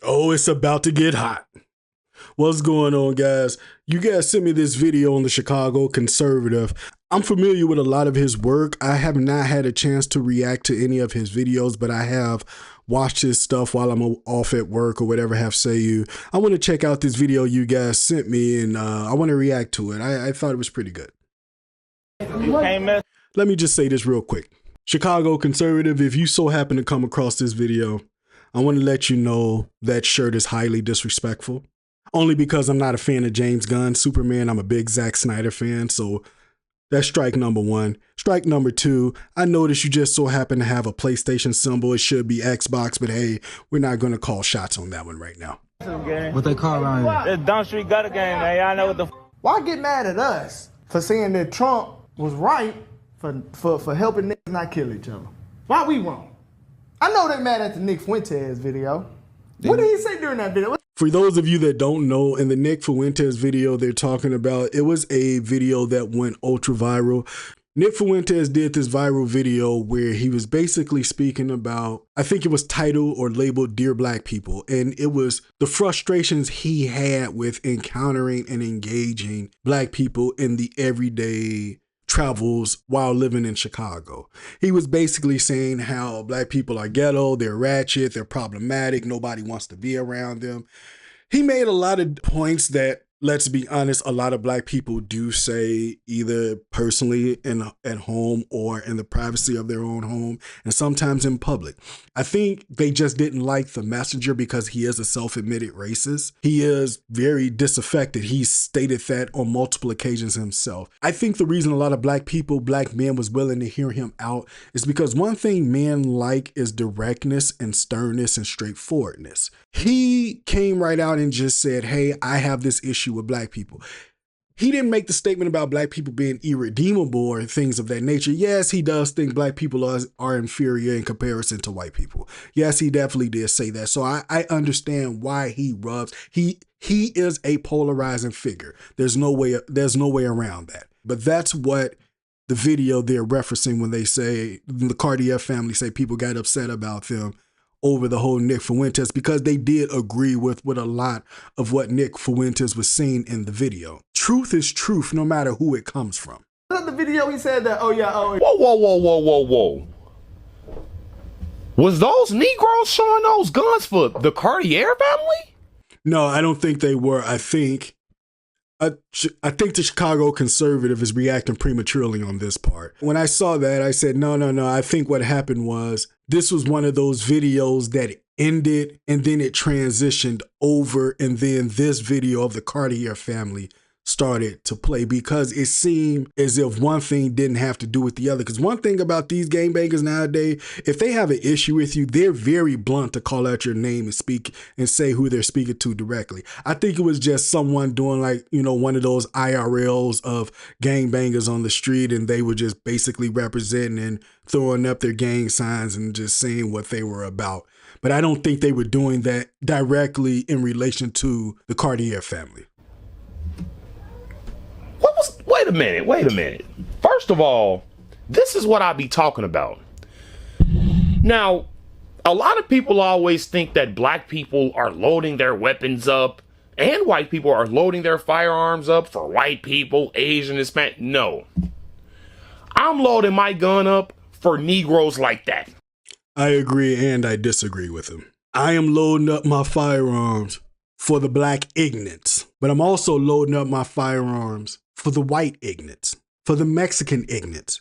Oh, it's about to get hot. What's going on, guys? You guys sent me this video on the Chicago conservative. I'm familiar with a lot of his work. I have not had a chance to react to any of his videos, but I have watched his stuff while I'm off at work or whatever have say you. I want to check out this video you guys sent me, and I want to react to it. I thought it was pretty good. Let me just say this real quick. Chicago conservative, if you so happen to come across this video, I want to let you know that shirt is highly disrespectful. Only because I'm not a fan of James Gunn, Superman. I'm a big Zack Snyder fan, so that's strike number one. Strike number two, I noticed you just so happen to have a PlayStation symbol. It should be Xbox, but hey, we're not going to call shots on that one right now. What they call around here? This Dumb Street gutter game, man. Y'all know what the Why get mad at us for saying that Trump was right for helping niggas not kill each other? Why we wrong? I know they mad at the Nick Fuentes video. What did he say during that video? For those of you that don't know, in the Nick Fuentes video they're talking about, it was a video that went ultra viral. Nick Fuentes did this viral video where he was basically speaking about, I think it was titled or labeled Dear Black People. And it was the frustrations he had with encountering and engaging Black people in the everyday travels while living in Chicago. He was basically saying how Black people are ghetto, they're ratchet, they're problematic, nobody wants to be around them. He made a lot of points that, let's be honest, a lot of Black people do say either personally at home or in the privacy of their own home, and sometimes in public. I think they just didn't like the messenger because he is a self-admitted racist. He is very disaffected. He's stated that on multiple occasions himself. I think the reason a lot of Black people, Black men was willing to hear him out is because one thing men like is directness and sternness and straightforwardness. He came right out and just said, hey, I have this issue with Black people. He didn't make the statement about Black people being irredeemable or things of that nature. Yes, he does think Black people are inferior in comparison to white people. Yes, he definitely did say that. So I understand why he rubs. He is a polarizing figure. There's no way around that. But that's what the video they're referencing when they say, the Cartier family say people got upset about them over the whole Nick Fuentes, because they did agree with a lot of what Nick Fuentes was saying in the video. Truth is truth, no matter who it comes from. In the video, he said that, Whoa. Was those Negroes showing those guns for the Cartier family? No, I don't think they were. I think the Chicago conservative is reacting prematurely on this part. When I saw that, I said, no. I think what happened was this was one of those videos that ended and then it transitioned over, and then this video of the Cartier family started to play because it seemed as if one thing didn't have to do with the other. Because one thing about these gangbangers nowadays, if they have an issue with you, they're very blunt to call out your name and speak and say who they're speaking to directly. I think it was just someone doing one of those IRLs of gangbangers on the street, and they were just basically representing and throwing up their gang signs and just saying what they were about. But I don't think they were doing that directly in relation to the Cartier family. Wait a minute. First of all, this is what I be talking about. Now, a lot of people always think that Black people are loading their weapons up and white people are loading their firearms up for white people, Asian, Hispanic. No. I'm loading my gun up for Negroes like that. I agree and I disagree with him. I am loading up my firearms for the Black ignorance, but I'm also loading up my firearms for the white ignorance, for the Mexican ignorance,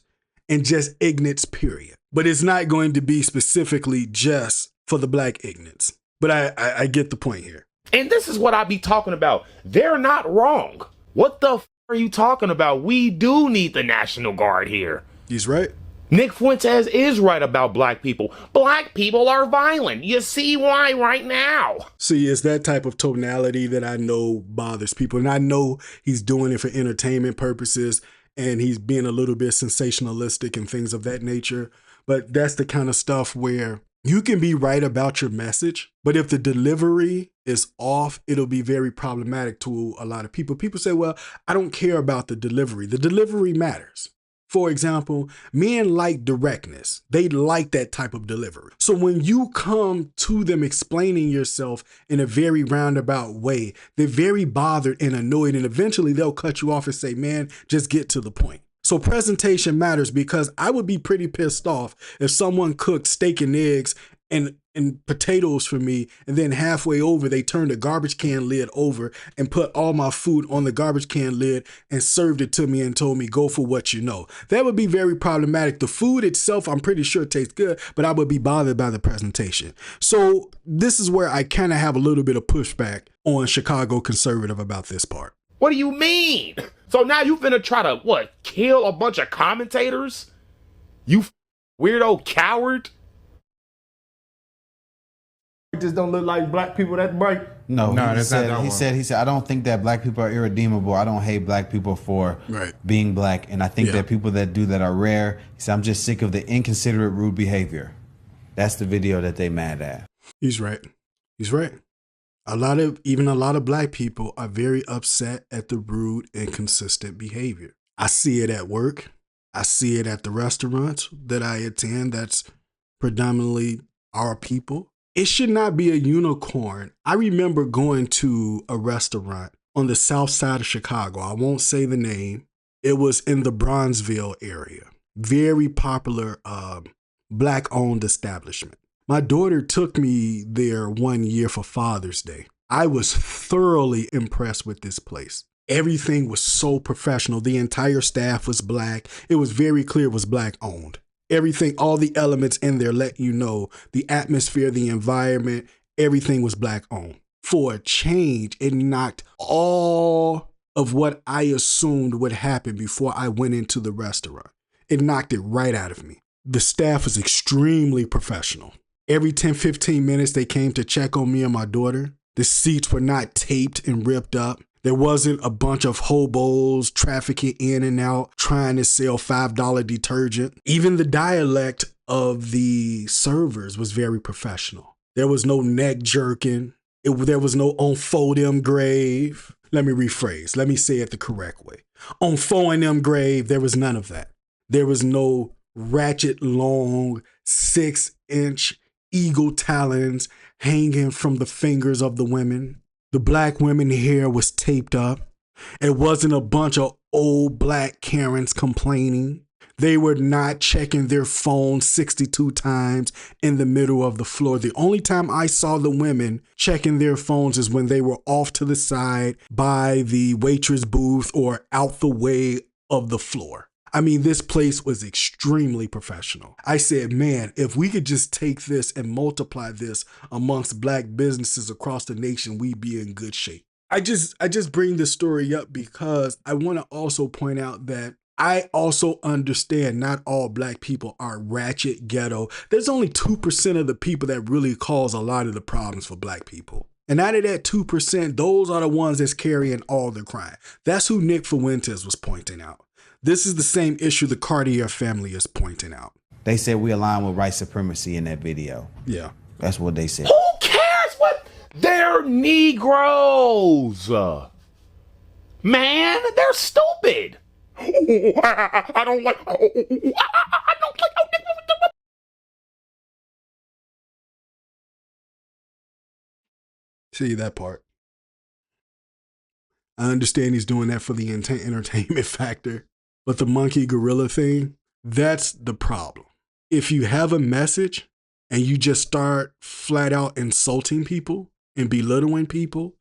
and just ignorance, period. But it's not going to be specifically just for the Black ignorance. But I get the point here. And this is what I be talking about. They're not wrong. What the are you talking about? We do need the National Guard here. He's right. Nick Fuentes is right about Black people. Black people are violent. You see why right now. See, it's that type of tonality that I know bothers people. And I know he's doing it for entertainment purposes and he's being a little bit sensationalistic and things of that nature. But that's the kind of stuff where you can be right about your message, but if the delivery is off, it'll be very problematic to a lot of people. People say, well, I don't care about the delivery. The delivery matters. For example, men like directness. They like that type of delivery. So when you come to them explaining yourself in a very roundabout way, they're very bothered and annoyed, and eventually they'll cut you off and say, man, just get to the point. So presentation matters, because I would be pretty pissed off if someone cooked steak and eggs and potatoes for me, and then halfway over they turned the garbage can lid over and put all my food on the garbage can lid and served it to me and told me, go for what you know. That would be very problematic. The food itself, I'm pretty sure tastes good, but I would be bothered by the presentation. So this is where I kind of have a little bit of pushback on Chicago conservative about this part. What do you mean? So now you finna try to, what, kill a bunch of commentators? You weirdo coward? Just don't look like black people that bright. No, he said, I don't think that black people are irredeemable. I don't hate black people for being black. And I think that people that do that are rare. He said, I'm just sick of the inconsiderate, rude behavior. That's the video that they mad at. He's right. He's right. A lot of black people are very upset at the rude, inconsistent behavior. I see it at work. I see it at the restaurants that I attend. That's predominantly our people. It should not be a unicorn. I remember going to a restaurant on the south side of Chicago. I won't say the name. It was in the Bronzeville area. Very popular black-owned establishment. My daughter took me there one year for Father's Day. I was thoroughly impressed with this place. Everything was so professional. The entire staff was black. It was very clear it was black-owned. Everything, all the elements in there let you know the atmosphere, the environment, everything was black owned. For a change, it knocked all of what I assumed would happen before I went into the restaurant. It knocked it right out of me. The staff was extremely professional. Every 10, 15 minutes, they came to check on me and my daughter. The seats were not taped and ripped up. There wasn't a bunch of hobos trafficking in and out trying to sell $5 detergent. Even the dialect of the servers was very professional. There was no neck jerking. There was no on fo them grave. Let me rephrase. Let me say it the correct way. On fo and them grave, there was none of that. There was no ratchet long 6-inch eagle talons hanging from the fingers of the women. The black women hair was taped up. It wasn't a bunch of old black Karens complaining. They were not checking their phone 62 times in the middle of the floor. The only time I saw the women checking their phones is when they were off to the side by the waitress booth or out the way of the floor. I mean, this place was extremely professional. I said, man, if we could just take this and multiply this amongst black businesses across the nation, we'd be in good shape. I just bring this story up because I want to also point out that I also understand not all black people are ratchet ghetto. There's only 2% of the people that really cause a lot of the problems for black people. And out of that 2%, those are the ones that's carrying all the crime. That's who Nick Fuentes was pointing out. This is the same issue the Cartier family is pointing out. They said we align with white supremacy in that video. Yeah. That's what they said. Who cares what? They're Negroes. Man, they're stupid. I don't like. I don't like. See that part. I understand he's doing that for the entertainment factor. But the monkey gorilla thing, that's the problem. If you have a message and you just start flat out insulting people and belittling people,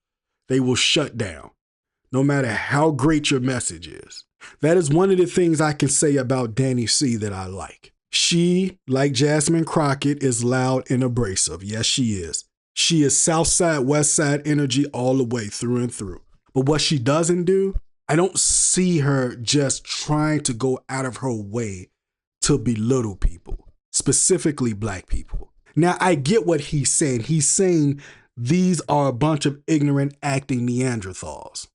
they will shut down, no matter how great your message is. That is one of the things I can say about Danny C that I like. She, like Jasmine Crockett, is loud and abrasive. Yes, she is. She is South Side, West Side energy all the way through and through. But what she doesn't do, I don't see her just trying to go out of her way to belittle people, specifically black people. Now, I get what he's saying. He's saying these are a bunch of ignorant acting Neanderthals.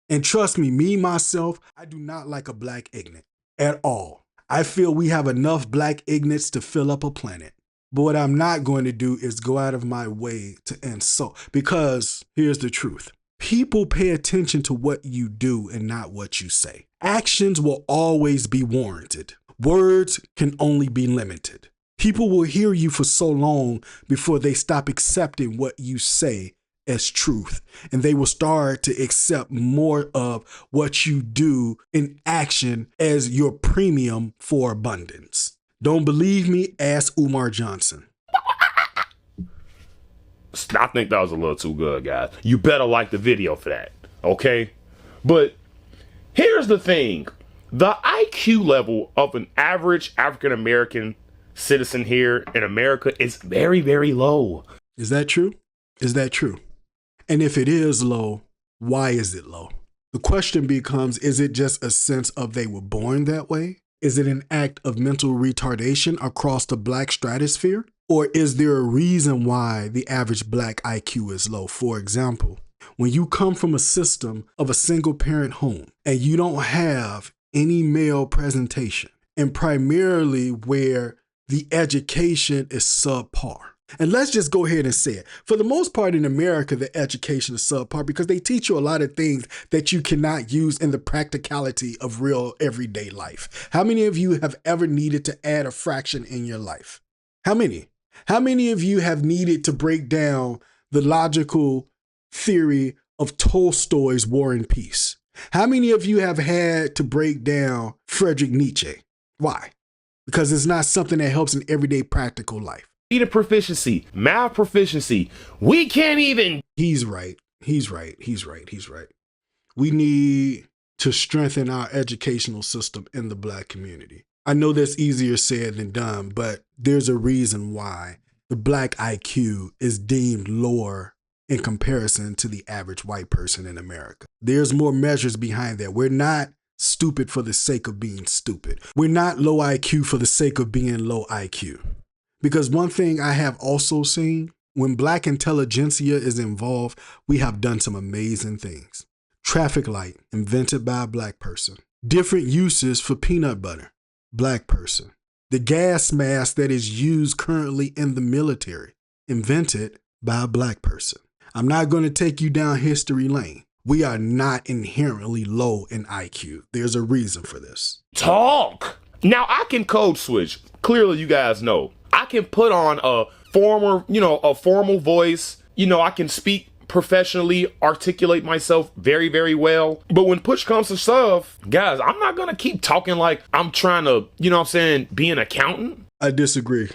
And trust me, myself, I do not like a black ignorant at all. I feel we have enough black ignorants to fill up a planet. But what I'm not going to do is go out of my way to insult. Because here's the truth. People pay attention to what you do and not what you say. Actions will always be warranted. Words can only be limited. People will hear you for so long before they stop accepting what you say as truth, and they will start to accept more of what you do in action as your premium for abundance. Don't believe me? Ask Umar Johnson. I think that was a little too good, guys. You better like the video for that, okay? But here's the thing. The IQ level of an average African-American citizen here in America is very, very low. Is that true? Is that true? And if it is low, why is it low? The question becomes, is it just a sense of they were born that way? Is it an act of mental retardation across the black stratosphere? Or is there a reason why the average black IQ is low? For example, when you come from a system of a single parent home and you don't have any male presentation, and primarily where the education is subpar. And let's just go ahead and say it. For the most part in America, the education is subpar because they teach you a lot of things that you cannot use in the practicality of real everyday life. How many of you have ever needed to add a fraction in your life? How many? How many of you have needed to break down the logical theory of Tolstoy's War and Peace? How many of you have had to break down Friedrich Nietzsche? Why? Because it's not something that helps in everyday practical life. Reading proficiency, math proficiency. We can't even. He's right. We need to strengthen our educational system in the black community. I know that's easier said than done, but there's a reason why the black IQ is deemed lower in comparison to the average white person in America. There's more measures behind that. We're not stupid for the sake of being stupid. We're not low IQ for the sake of being low IQ. Because one thing I have also seen, when black intelligentsia is involved, we have done some amazing things. Traffic light, invented by a black person. Different uses for peanut butter, black person. The gas mask that is used currently in the military, invented by a black person. I'm not going to take you down history lane. We are not inherently low in IQ. There's a reason for this. Talk. Now I can code switch. Clearly you guys know. I can put on a formal voice. I can speak professionally, articulate myself very, very well. But when push comes to shove, guys, I'm not going to keep talking like I'm trying to, be an accountant. I disagree.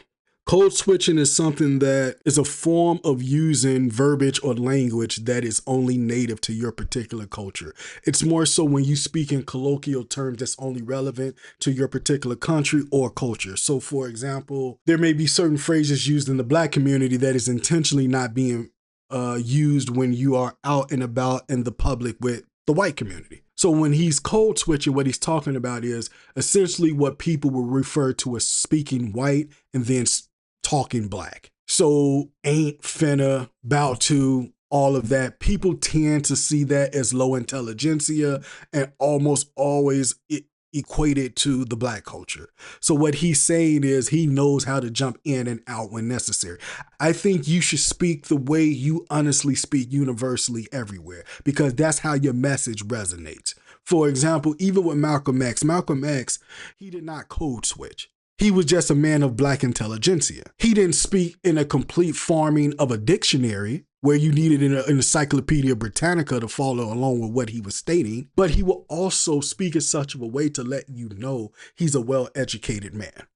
Code switching is something that is a form of using verbiage or language that is only native to your particular culture. It's more so when you speak in colloquial terms that's only relevant to your particular country or culture. So for example, there may be certain phrases used in the black community that is intentionally not being used when you are out and about in the public with the white community. So when he's code switching, what he's talking about is essentially what people will refer to as speaking white and then talking black. So ain't, finna, bout to, all of that. People tend to see that as low intelligentsia and almost always equate it to the black culture. So what he's saying is he knows how to jump in and out when necessary. I think you should speak the way you honestly speak universally everywhere, because that's how your message resonates. For example, even with Malcolm X, he did not code switch. He was just a man of black intelligentsia. He didn't speak in a complete farming of a dictionary where you needed an Encyclopedia Britannica to follow along with what he was stating, but he will also speak in such a way to let you know he's a well-educated man.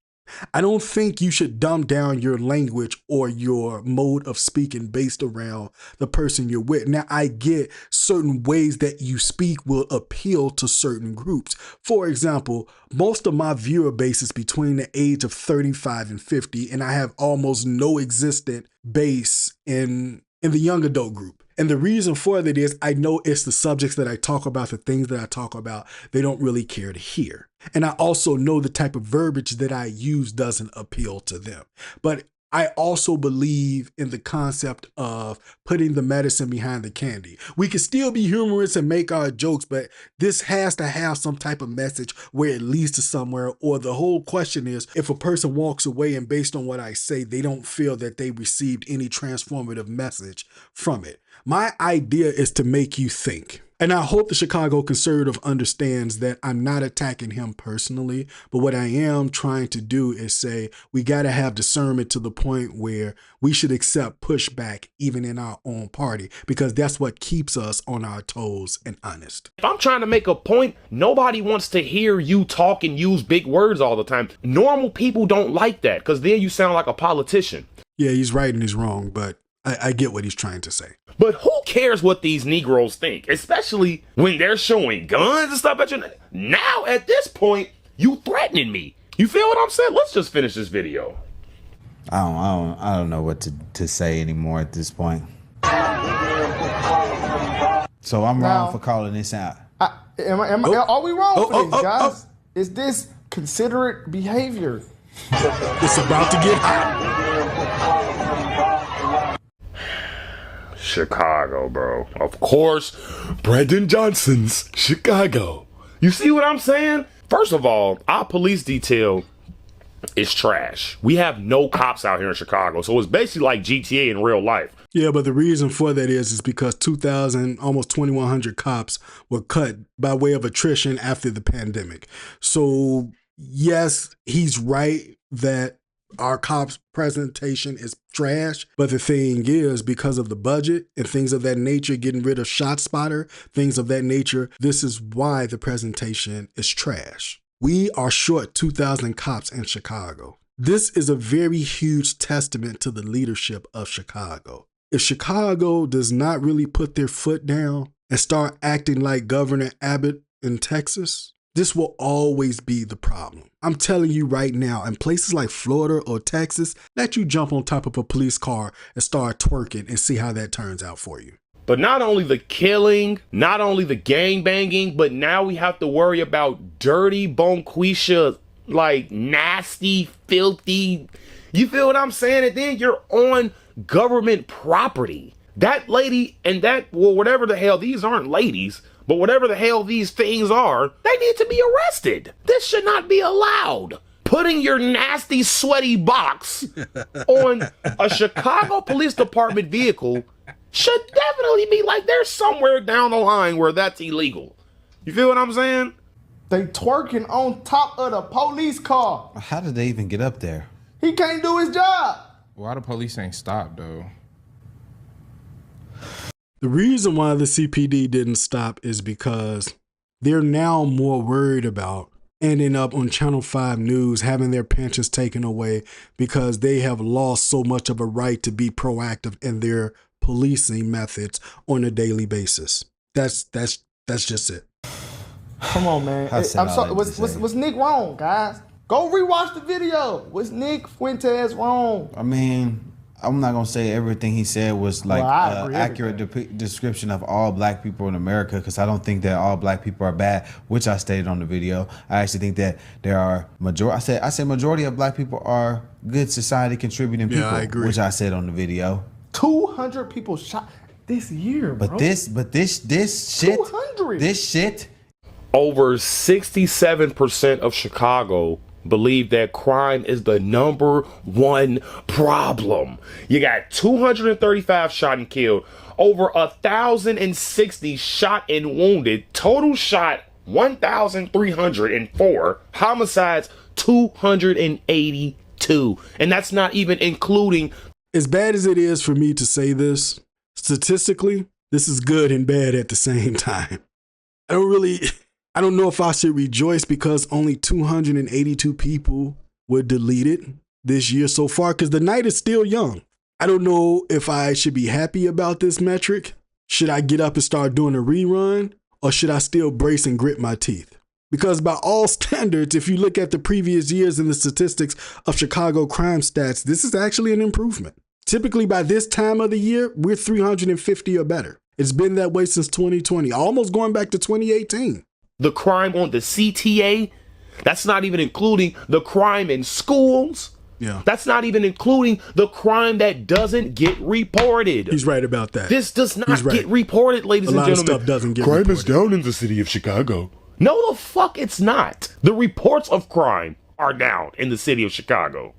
I don't think you should dumb down your language or your mode of speaking based around the person you're with. Now, I get certain ways that you speak will appeal to certain groups. For example, most of my viewer base is between the age of 35 and 50, and I have almost no existent base in the young adult group. And the reason for that is I know it's the subjects that I talk about, the things that I talk about, they don't really care to hear. And I also know the type of verbiage that I use doesn't appeal to them. But I also believe in the concept of putting the medicine behind the candy. We can still be humorous and make our jokes, but this has to have some type of message where it leads to somewhere. Or the whole question is, if a person walks away and based on what I say, they don't feel that they received any transformative message from it. My idea is to make you think. And I hope the Chicago conservative understands that I'm not attacking him personally, but what I am trying to do is say we got to have discernment to the point where we should accept pushback even in our own party, because that's what keeps us on our toes and honest. If I'm trying to make a point, nobody wants to hear you talk and use big words all the time. Normal people don't like that because then you sound like a politician. Yeah, he's right and he's wrong, but I get what he's trying to say. But who cares what these Negroes think, especially when they're showing guns and stuff at you? Now, at this point, you threatening me. You feel what I'm saying? Let's just finish this video. I don't know what to say anymore at this point. So I'm wrong for calling this out. Are we wrong for this, guys? Is this considerate behavior? It's about to get hot. Chicago, bro. Of course, Brandon Johnson's Chicago. You see what I'm saying? First of all, our police detail is trash. We have no cops out here in Chicago, so it's basically like GTA in real life. Yeah, but the reason for that is because 2,000, almost 2,100 cops were cut by way of attrition after the pandemic. So yes, he's right that our cops presentation is trash, but the thing is, because of the budget and things of that nature, getting rid of ShotSpotter, things of that nature, this is why the presentation is trash. We are short 2,000 cops in Chicago. This is a very huge testament to the leadership of Chicago. If Chicago does not really put their foot down and start acting like Governor Abbott in Texas, this will always be the problem. I'm telling you right now, in places like Florida or Texas, let you jump on top of a police car and start twerking and see how that turns out for you. But not only the killing, not only the gang banging, but now we have to worry about dirty bonquisha, like nasty, filthy. You feel what I'm saying? And then you're on government property. That lady and that, well, whatever the hell, these aren't ladies, but whatever the hell these things are, they need to be arrested. This should not be allowed. Putting your nasty, sweaty box on a Chicago Police Department vehicle should definitely be like there's somewhere down the line where that's illegal. You feel what I'm saying? They twerking on top of the police car. How did they even get up there? He can't do his job. Why the police ain't stopped, though? The reason why the CPD didn't stop is because they're now more worried about ending up on Channel 5 News, having their pensions taken away because they have lost so much of a right to be proactive in their policing methods on a daily basis. That's just it. Come on, man. I'm sorry. Was Nick wrong, guys? Go rewatch the video. Was Nick Fuentes wrong? I mean, I'm not going to say everything he said was like accurate description of all black people in America, because I don't think that all black people are bad, which I stated on the video. I actually think that there are I say majority of black people are good society contributing people, I agree. Which I said on the video. 200 people shot this year, bro. But this shit, 200. This shit. Over 67% of Chicago believe that crime is the number one problem. You got 235 shot and killed, over 1,060 shot and wounded, total shot 1,304, homicides 282, and that's not even including. As bad as it is for me to say this, statistically, this is good and bad at the same time. I don't know if I should rejoice because only 282 people were deleted this year so far, because the night is still young. I don't know if I should be happy about this metric. Should I get up and start doing a rerun, or should I still brace and grit my teeth? Because by all standards, if you look at the previous years in the statistics of Chicago crime stats, this is actually an improvement. Typically by this time of the year, we're 350 or better. It's been that way since 2020, almost going back to 2018. The crime on the CTA, that's not even including the crime in schools. Yeah. That's not even including the crime that doesn't get reported. He's right about that. This does not get reported, ladies and gentlemen. A lot of stuff doesn't get crime reported. is down in the city of Chicago. No, the fuck it's not. The reports of crime are down in the city of Chicago.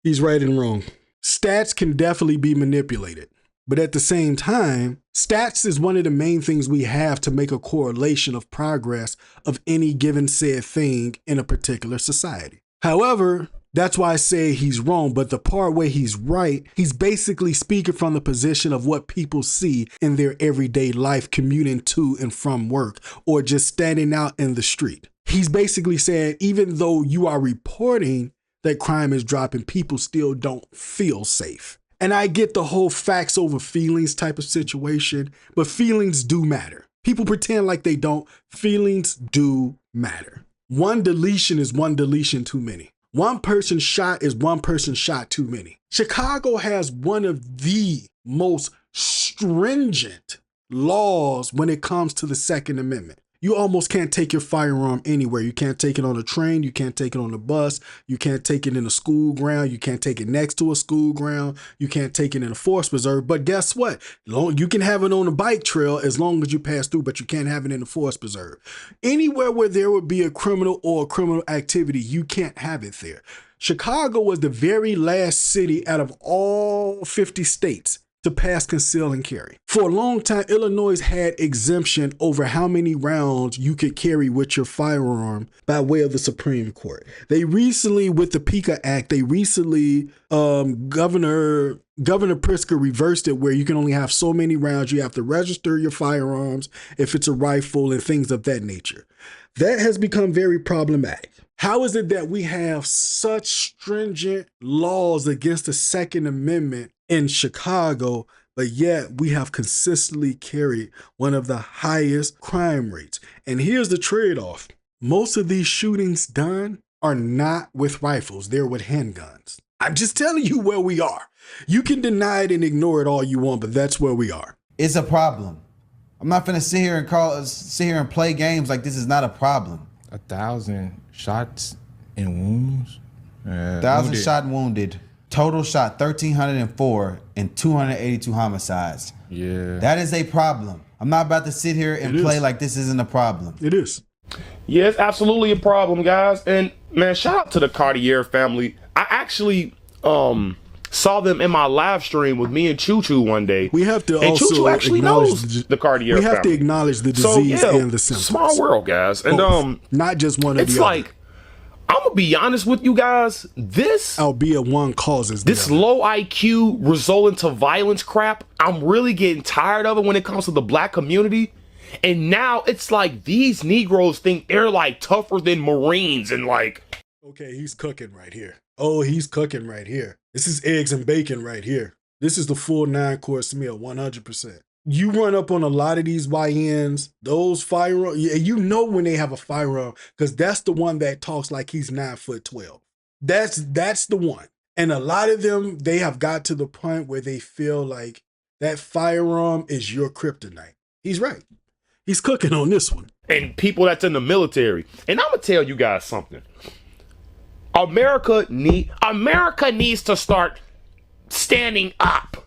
He's right and wrong. Stats can definitely be manipulated. But at the same time, stats is one of the main things we have to make a correlation of progress of any given said thing in a particular society. However, that's why I say he's wrong, but the part where he's right, he's basically speaking from the position of what people see in their everyday life commuting to and from work or just standing out in the street. He's basically saying even though you are reporting that crime is dropping, people still don't feel safe. And I get the whole facts over feelings type of situation, but feelings do matter. People pretend like they don't. Feelings do matter. One deletion is one deletion too many. One person shot is one person shot too many. Chicago has one of the most stringent laws when it comes to the Second Amendment. You almost can't take your firearm anywhere. You can't take it on a train. You can't take it on a bus. You can't take it in a school ground. You can't take it next to a school ground. You can't take it in a forest preserve. But guess what? You can have it on a bike trail as long as you pass through, but you can't have it in a forest preserve. Anywhere where there would be a criminal or a criminal activity, you can't have it there. Chicago was the very last city out of all 50 states to pass conceal and carry. For a long time, Illinois had exemption over how many rounds you could carry with your firearm by way of the Supreme Court. They recently, with the PICA Act, Governor Pritzker reversed it where you can only have so many rounds. You have to register your firearms if it's a rifle and things of that nature. That has become very problematic. How is it that we have such stringent laws against the Second Amendment in Chicago, but yet we have consistently carried one of the highest crime rates? And here's the trade-off. Most of these shootings done are not with rifles. They're with handguns. I'm just telling you where we are. You can deny it and ignore it all you want, but that's where we are. It's a problem. I'm not finna sit here and play games like this is not a problem. 1,000 shots and wounds. 1,000 shot and wounded. Total shot 1,304 and 282 homicides. Yeah. That is a problem. I'm not about to sit here and play like this isn't a problem. It is. Yeah, it's absolutely a problem, guys. And man, shout out to the Cartier family. I actually saw them in my live stream with me and Choo Choo one day. We have to and also Choo Choo actually knows the Cartier family. We have to acknowledge the disease and the symptoms. Small world, guys. And not just one of the other. It's like, I'm gonna be honest with you guys. This, albeit one causes this low IQ result into violence crap, I'm really getting tired of it when it comes to the black community. And now it's like these Negroes think they're like tougher than Marines and like. Okay, he's cooking right here. Oh, he's cooking right here. This is eggs and bacon right here. This is the full 9-course meal, 100%. You run up on a lot of these YNs, those firearms, you know when they have a firearm, because that's the one that talks like he's 9'12". That's the one. And a lot of them, they have got to the point where they feel like that firearm is your kryptonite. He's right. He's cooking on this one. And people that's in the military. And I'm gonna tell you guys something. America needs to start standing up.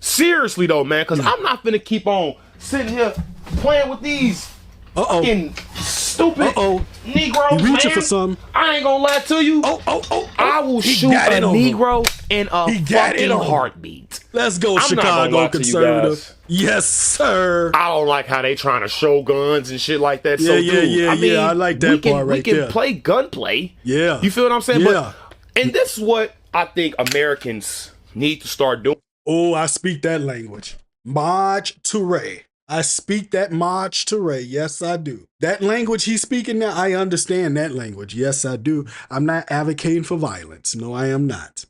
Seriously though, man, because I'm not gonna keep on sitting here playing with these fucking stupid Negroes, you reaching man. For some. I ain't gonna lie to you. I will shoot a Negro in a fucking heartbeat. Let's go, Chicago conservative. Yes, sir. I don't like how they trying to show guns and shit like that. I like that part right there. We can play gunplay. Yeah. You feel what I'm saying? Yeah. And this is what I think Americans need to start doing. Oh, I speak that language. March to Ray. I speak that march to Ray. Yes, I do. That language he's speaking now, I understand that language. Yes, I do. I'm not advocating for violence. No, I am not.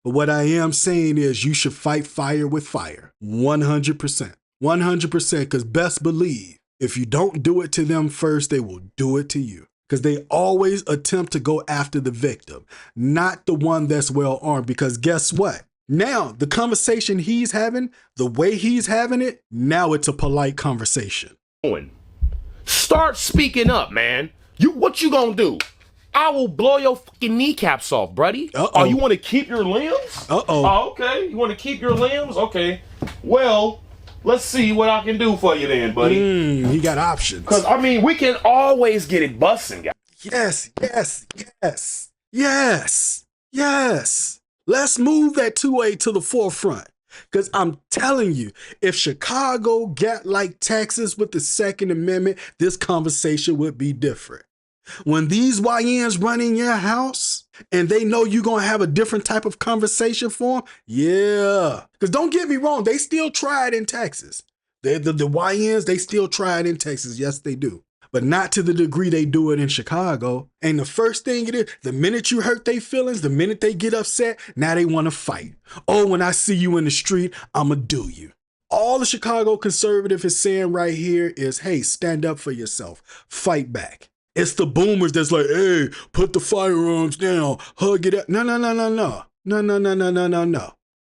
But what I am saying is you should fight fire with fire. 100%. 100%, because best believe, if you don't do it to them first, they will do it to you. Because they always attempt to go after the victim, not the one that's well armed. Because guess what? Now, the conversation he's having, the way he's having it, now it's a polite conversation. Start speaking up, man. What you gonna do? I will blow your fucking kneecaps off, buddy. Oh, you want to keep your limbs? Oh, okay. You want to keep your limbs? Okay. Well, let's see what I can do for you then, buddy. He got options. Because, I mean, we can always get it busting, guys. Yes. Let's move that 2A to the forefront. Because I'm telling you, if Chicago got like Texas with the Second Amendment, this conversation would be different. When these YNs run in your house and they know you're going to have a different type of conversation for them, yeah. Because don't get me wrong, they still try it in Texas. The YNs, they still try it in Texas. Yes, they do. But not to the degree they do it in Chicago. And the first thing it is, the minute you hurt their feelings, the minute they get upset, now they want to fight. Oh, when I see you in the street, I'ma do you. All the Chicago conservative is saying right here is, hey, stand up for yourself. Fight back. It's the boomers that's like, hey, put the firearms down, hug it up. No.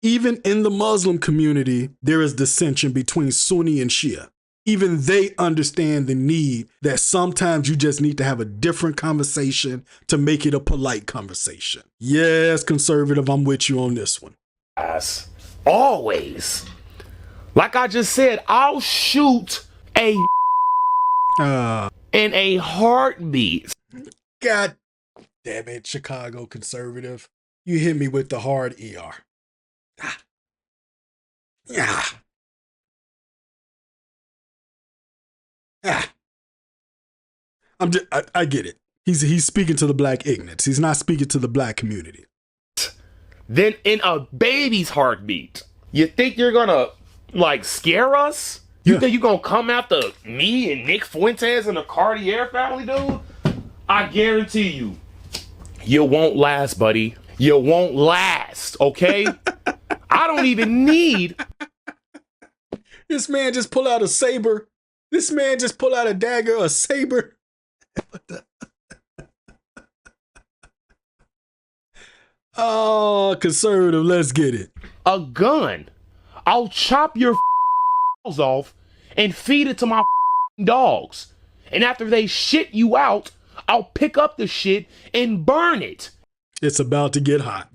Even in the Muslim community, there is dissension between Sunni and Shia. Even they understand the need that sometimes you just need to have a different conversation to make it a polite conversation. Yes, conservative, I'm with you on this one. As always, like I just said, I'll shoot a in a heartbeat. God damn it, Chicago conservative. You hit me with the hard ER. I get it. He's speaking to the black ignorance. He's not speaking to the black community. Then in a baby's heartbeat, you think you're gonna like scare us? You think you're gonna come after me and Nick Fuentes and the Cartier family, dude? I guarantee you, you won't last, buddy. You won't last, okay? I don't even need. This man just pull out a saber. This man just pull out a dagger, a saber. What the? Oh, conservative, let's get it. A gun. I'll chop your off and feed it to my dogs. And after they shit you out, I'll pick up the shit and burn it. It's about to get hot.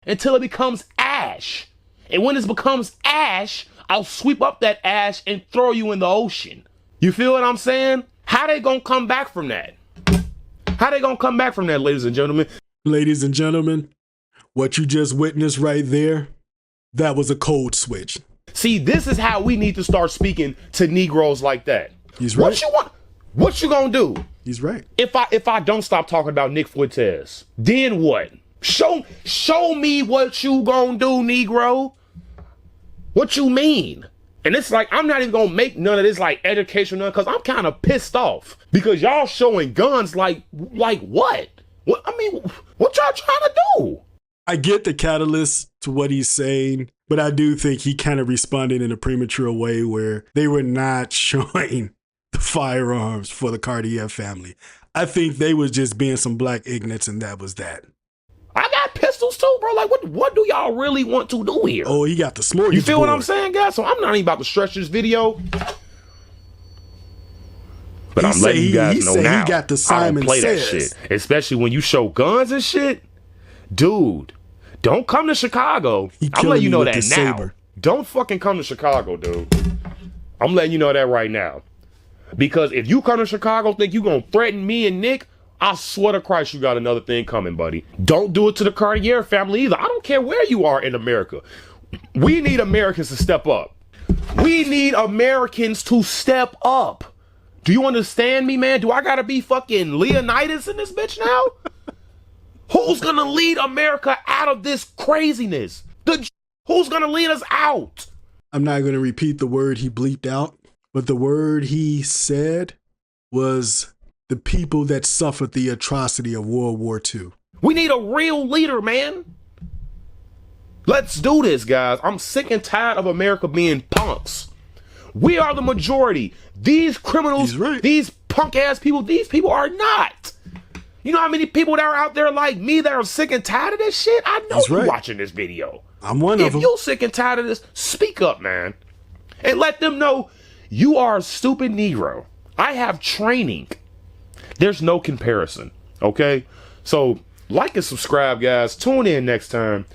Until it becomes ash. And when it becomes ash, I'll sweep up that ash and throw you in the ocean. You feel what I'm saying? How they gonna come back from that? How they gonna come back from that, ladies and gentlemen? Ladies and gentlemen, what you just witnessed right there, that was a code switch. See, this is how we need to start speaking to Negroes like that. He's right. What you want? What you gonna do? He's right. If I don't stop talking about Nick Fuentes, then what? Show me what you gonna do, Negro. What you mean? And it's like, I'm not even gonna make none of this like educational, because I'm kind of pissed off because y'all showing guns like what? What I mean, what y'all trying to do? I get the catalyst to what he's saying, but I do think he kind of responded in a premature way where they were not showing the firearms for the Cartier family. I think they was just being some black ignorance, and that was that. I got pistols too, bro. Like, what do y'all really want to do here? Oh, he got the smorgasbord. You feel what I'm saying, guys? So I'm not even about to stretch this video. But I'm letting you guys know now, he got the Simon I don't play Says. that shit. Especially when you show guns and shit. Dude, don't come to Chicago. I'm letting you know that now. Saber. Don't fucking come to Chicago, dude. I'm letting you know that right now. Because if you come to Chicago, think you gonna threaten me and Nick, I swear to Christ, you got another thing coming, buddy. Don't do it to the Cartier family either. I don't care where you are in America. We need Americans to step up. We need Americans to step up. Do you understand me, man? Do I gotta be fucking Leonidas in this bitch now? Who's gonna lead America out of this craziness? Who's gonna lead us out? I'm not gonna repeat the word he bleeped out, but the word he said was the people that suffered the atrocity of World War II. We need a real leader, man. Let's do this, guys. I'm sick and tired of America being punks. We are the majority. These criminals, these punk ass people, these people are not. You know how many people that are out there like me that are sick and tired of this shit? I know you're watching this video. I'm one of them. If you're sick and tired of this, speak up, man. And let them know you are a stupid Negro. I have training. There's no comparison. Okay? So like and subscribe, guys. Tune in next time.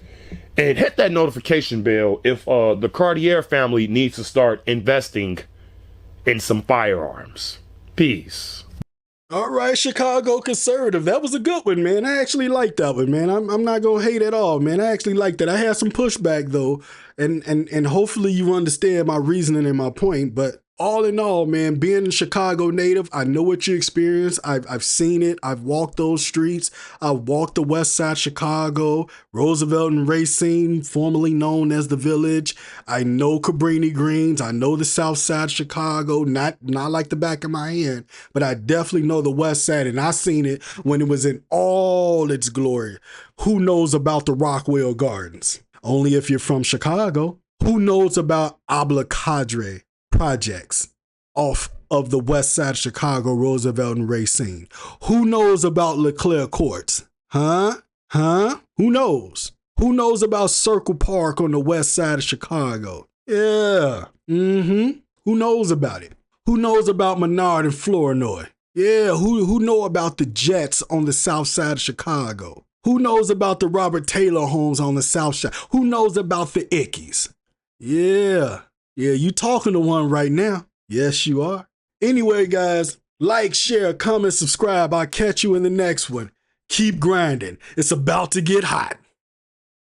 And hit that notification bell if the Cartier family needs to start investing in some firearms. Peace. All right, Chicago conservative. That was a good one, man. I actually like that one, man. I'm not gonna hate at all, man. I actually like that. I had some pushback though, and hopefully you understand my reasoning and my point. But all in all, man, being a Chicago native, I know what you experienced. I've seen it. I've walked those streets. I've walked the west side Chicago, Roosevelt and Racine, formerly known as the Village. I know Cabrini Greens. I know the south side Chicago, not like the back of my hand, but I definitely know the west side, and I seen it when it was in all its glory. Who knows about the Rockwell Gardens? Only if you're from Chicago. Who knows about Abla projects off of the west side of Chicago, Roosevelt and Racine? Who knows about LeClaire Courts? Huh? Who knows? Who knows about Circle Park on the west side of Chicago? Yeah. Who knows about it? Who knows about Menard and Flournoy? Yeah, who know about the Jets on the south side of Chicago? Who knows about the Robert Taylor homes on the south side? Who knows about the Ickies? Yeah, you talking to one right now. Yes, you are. Anyway, guys, like, share, comment, subscribe. I'll catch you in the next one. Keep grinding. It's about to get hot.